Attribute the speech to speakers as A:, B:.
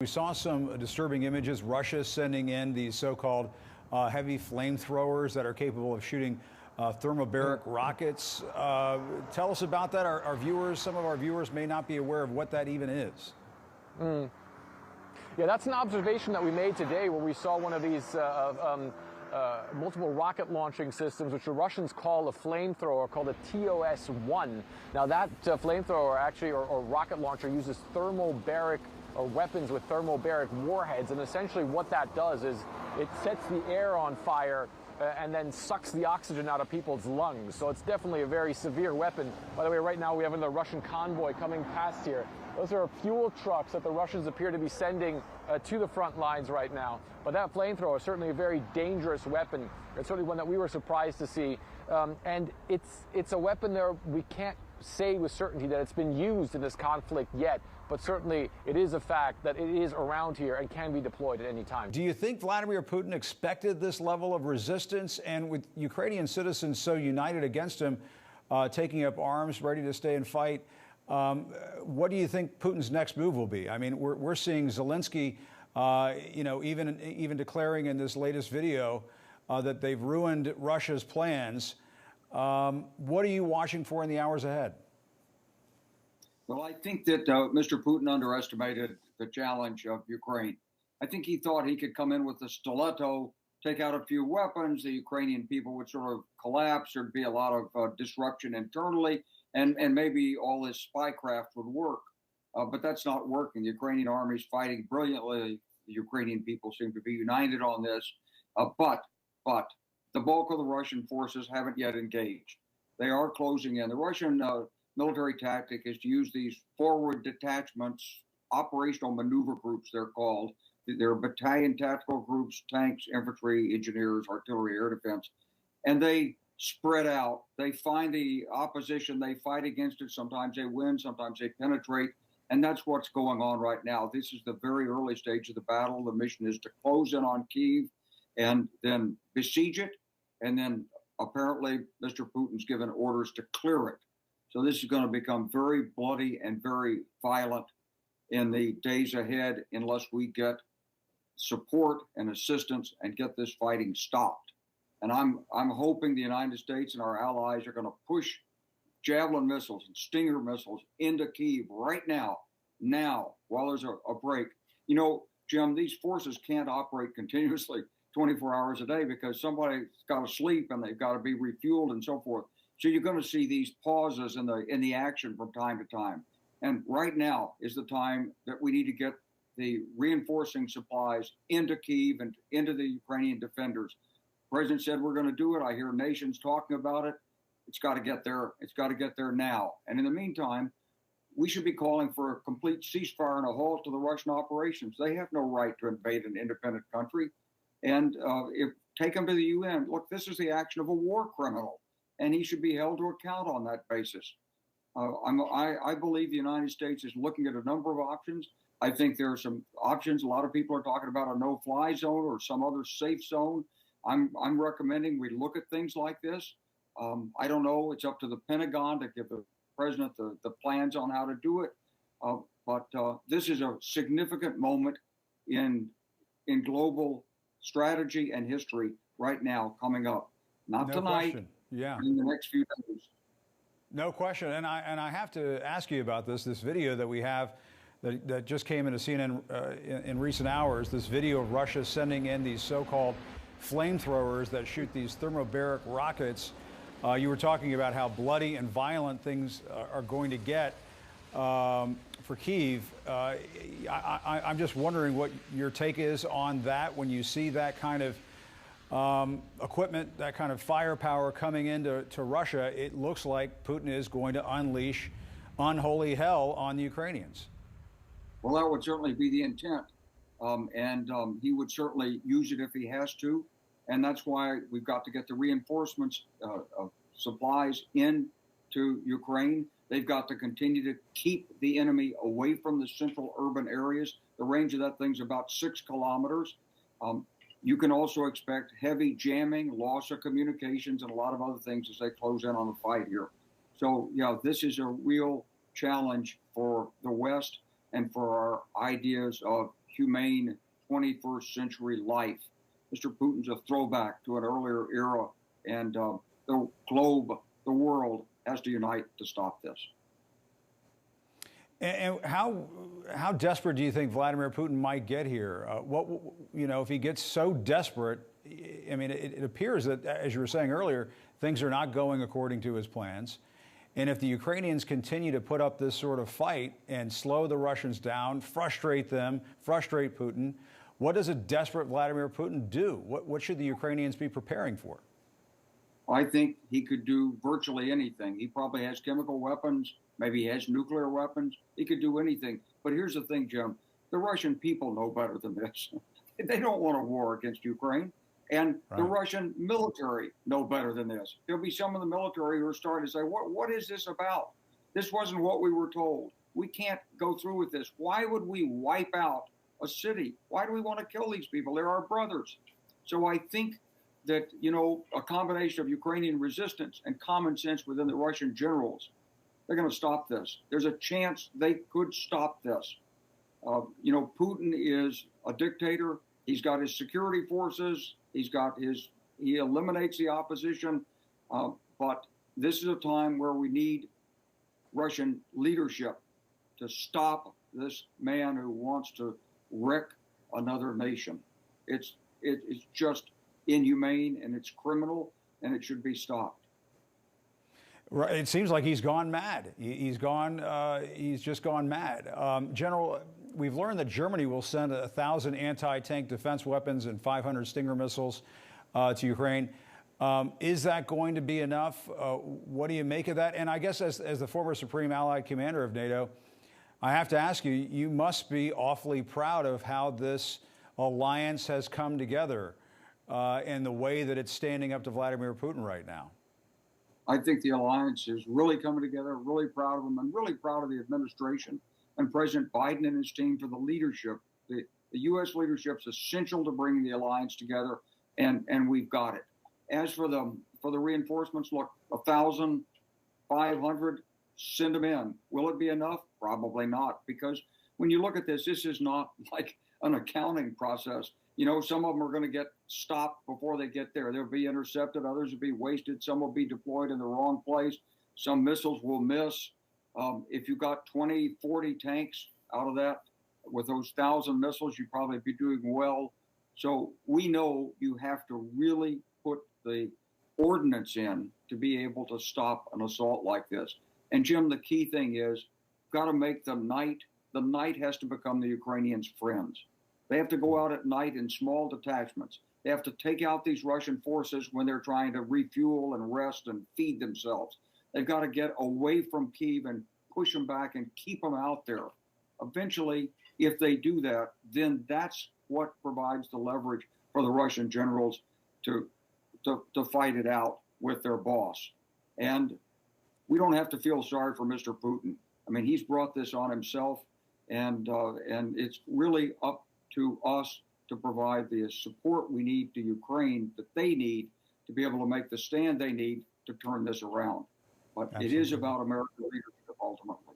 A: We saw some disturbing images. Russia sending in these so-called heavy flamethrowers that are capable of shooting thermobaric rockets. Tell us about that. Our viewers, some of our viewers may not be aware of what that even is.
B: Yeah, that's an observation that we made today where we saw one of these multiple rocket launching systems, which the Russians call a flamethrower, called a TOS-1. Now that flamethrower actually, or rocket launcher, uses thermobaric or weapons with thermobaric warheads, and essentially what that does is it sets the air on fire and then sucks the oxygen out of people's lungs. So it's definitely a very severe weapon. By the way, right now we have another Russian convoy coming past here. Those are fuel trucks that the Russians appear to be sending to the front lines right now. But that flamethrower is certainly a very dangerous weapon. It's certainly one that we were surprised to see. And it's a weapon there we can't say with certainty that it's been used in this conflict yet, but certainly it is a fact that it is around here and can be deployed at any time.
A: Do you think Vladimir Putin expected this level of resistance, and with Ukrainian citizens so united against him, taking up arms, ready to stay and fight, what do you think Putin's next move will be? I mean, we're seeing Zelensky, even declaring in this latest video that they've ruined Russia's plans. What are you watching for in the hours ahead?
C: Well, I think that Mr. Putin underestimated the challenge of Ukraine. I think he thought he could come in with a stiletto, take out a few weapons, the Ukrainian people would sort of collapse, there'd be a lot of disruption internally, and maybe all this spycraft would work. But that's not working. The Ukrainian army is fighting brilliantly. The Ukrainian people seem to be united on this. But the bulk of the Russian forces haven't yet engaged. They are closing in. The Russian military tactic is to use these forward detachments, operational maneuver groups, they're called. They're battalion tactical groups, tanks, infantry, engineers, artillery, air defense. And they spread out. They find the opposition. They fight against it. Sometimes they win. Sometimes they penetrate. And that's what's going on right now. This is the very early stage of the battle. The mission is to close in on Kyiv and then besiege it. And then apparently Mr. Putin's given orders to clear it. So this is going to become very bloody and very violent in the days ahead unless we get support and assistance and get this fighting stopped. And I'm hoping the United States and our allies are going to push Javelin missiles and Stinger missiles into Kyiv right now, while there's a break. You know, Jim, these forces can't operate continuously 24 hours a day because somebody's got to sleep and they've got to be refueled and so forth. So you're going to see these pauses in the action from time to time. And right now is the time that we need to get the reinforcing supplies into Kyiv and into the Ukrainian defenders. The president said we're going to do it. I hear nations talking about it. It's got to get there. It's got to get there now. And in the meantime, we should be calling for a complete ceasefire and a halt to the Russian operations. They have no right to invade an independent country. And take them to the UN. Look, this is the action of a war criminal, and he should be held to account on that basis. I believe the United States is looking at a number of options. I think there are some options. A lot of people are talking about a no-fly zone or some other safe zone. I'm recommending we look at things like this. I don't know. It's up to the Pentagon to give the president the plans on how to do it. But this is a significant moment in global strategy and history right now coming up. Not tonight.
A: Question. Yeah.
C: In the next few days.
A: No question. And I have to ask you about this video that we have that just came into CNN in recent hours. This video of Russia sending in these so-called flamethrowers that shoot these thermobaric rockets. You were talking about how bloody and violent things are going to get for Kyiv. I'm just wondering what your take is on that when you see that kind of equipment, that kind of firepower coming into Russia. It looks like Putin is going to unleash unholy hell on the Ukrainians.
C: Well, that would certainly be the intent. And he would certainly use it if he has to. And that's why we've got to get the reinforcements of supplies into Ukraine. They've got to continue to keep the enemy away from the central urban areas. The range of that thing's about 6 kilometers. You can also expect heavy jamming, loss of communications, and a lot of other things as they close in on the fight here. So, yeah, this is a real challenge for the West and for our ideas of humane 21st century life. Mr. Putin's a throwback to an earlier era, and the globe, the world, has to unite to stop this.
A: And how desperate do you think Vladimir Putin might get here? If he gets so desperate, I mean, it appears that, as you were saying earlier, things are not going according to his plans. And if the Ukrainians continue to put up this sort of fight and slow the Russians down, frustrate them, frustrate Putin, what does a desperate Vladimir Putin do? What should the Ukrainians be preparing for?
C: I think he could do virtually anything. He probably has chemical weapons. Maybe he has nuclear weapons. He could do anything. But here's the thing, Jim. The Russian people know better than this. They don't want a war against Ukraine. And the Russian military know better than this. There'll be some of the military who are starting to say, what is this about? This wasn't what we were told. We can't go through with this. Why would we wipe out a city? Why do we want to kill these people? They're our brothers. So I think that, a combination of Ukrainian resistance and common sense within the Russian generals, they're going to stop this. There's a chance they could stop this. Putin is a dictator. He's got his security forces. He eliminates the opposition. But this is a time where we need Russian leadership to stop this man who wants to wreck another nation. It's just inhumane, and it's criminal, and it should be stopped.
A: Right. It seems like he's gone mad. He's just gone mad. General, we've learned that Germany will send 1,000 anti-tank defense weapons and 500 Stinger missiles to Ukraine. Is that going to be enough? What do you make of that? And I guess as the former Supreme Allied Commander of NATO, I have to ask you, you must be awfully proud of how this alliance has come together and the way that it's standing up to Vladimir Putin right now.
C: I think the alliance is really coming together, really proud of them, and really proud of the administration and President Biden and his team for the leadership. The U.S. leadership is essential to bringing the alliance together, and we've got it. As for the reinforcements, look, 1,000, 500, send them in. Will it be enough? Probably not, because when you look at this is not like an accounting process. Some of them are going to get stopped before they get there. They'll be intercepted. Others will be wasted. Some will be deployed in the wrong place. Some missiles will miss. If you got 20, 40 tanks out of that, with those 1,000 missiles, you'd probably be doing well. So we know you have to really put the ordnance in to be able to stop an assault like this. And Jim, the key thing is, got to make the night has to become the Ukrainians' friends. They have to go out at night in small detachments. They have to take out these Russian forces when they're trying to refuel and rest and feed themselves. They've got to get away from Kyiv and push them back and keep them out there. Eventually, if they do that, then that's what provides the leverage for the Russian generals to fight it out with their boss. And we don't have to feel sorry for Mr. Putin. I mean, he's brought this on himself, and it's really up to us to provide the support we need to Ukraine, that they need to be able to make the stand they need to turn this around. But Absolutely. It is about American leadership ultimately.